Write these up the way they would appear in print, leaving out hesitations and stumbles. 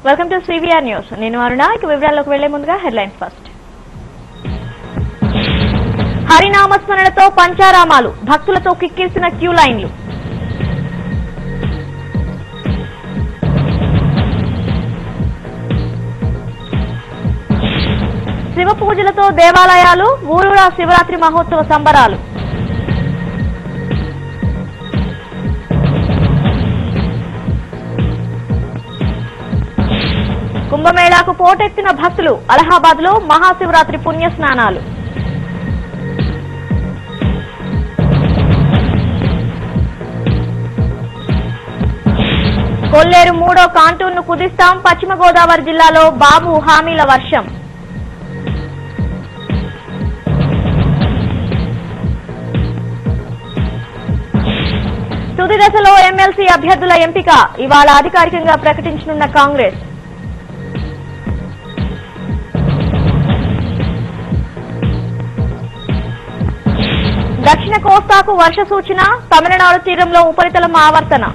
Welcome to CVR news. నేను అరుణ. ఇక వివరాల్లోకి వెళ్లే ముందుగా హెడ్లైన్స్ ఫస్ట్. హరినామస్మరణతో పంచారామాలు, భక్తులతో కిక్కిరిసిన క్యూ లైన్లు. శివ పూజలతో దేవాలయాలు, ఊరూరా శివరాత్రి మహోత్సవ సంబరాలు. కుంభమేళాకు పోటెత్తిన భక్తులు, అలహాబాద్ లో మహాశివరాత్రి పుణ్యస్నానాలు. కొల్లేరు 3వ కాంటూర్ను కుదిస్తాం, పశ్చిమ గోదావరి జిల్లాలో బాబు హామీల వర్షం. తుది దశలో ఎమ్మెల్సీ అభ్యర్థుల ఎంపిక, ఇవాళ అధికారికంగా ప్రకటించనున్న కాంగ్రెస్. దక్షిణ కోస్తాకు వర్ష సూచన, తమిళనాడు తీరంలో ఉపరితలం ఆవర్తన.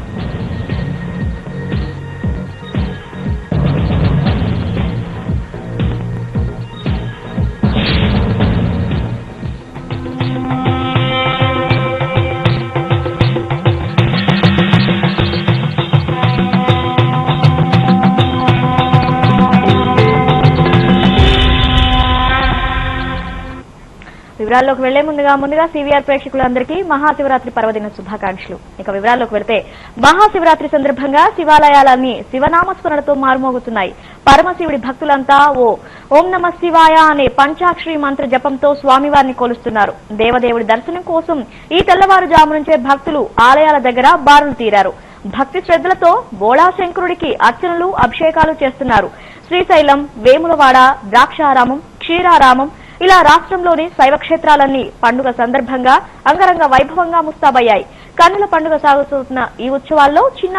వివరాల్లోకి వెళ్లే ముందుగా సివిఆర్ ప్రేక్షకులందరికీ మహాశివరాత్రి పర్వదిన శుభాకాంక్షలు. ఇక వివరాల్లోకి వెళితే మహాశివరాత్రి సందర్భంగా శివాలయాలన్నీ శివనామస్మరణతో మారుమోగుతున్నాయి. పరమశివుడి భక్తులంతా ఓం నమ శివాయ అనే పంచాక్షరి మంత్ర జపంతో స్వామివారిని కొలుస్తున్నారు. దేవదేవుడి దర్శనం కోసం ఈ తెల్లవారుజాము నుంచే భక్తులు ఆలయాల దగ్గర బారులు తీరారు. భక్తి శ్రద్దలతో బోళాశంకరుడికి అర్చనలు, అభిషేకాలు చేస్తున్నారు. శ్రీశైలం, వేములవాడ, ద్రాక్షారామం, క్షీరారామం ఇలా రాష్ట్రంలోని శైవ క్షేత్రాలన్నీ పండుగ సందర్భంగా అంగరంగ వైభవంగా ముస్తాబయ్యాయి. కన్నుల పండుగ సాగుతున్న ఈ ఉత్సవాల్లో చిన్న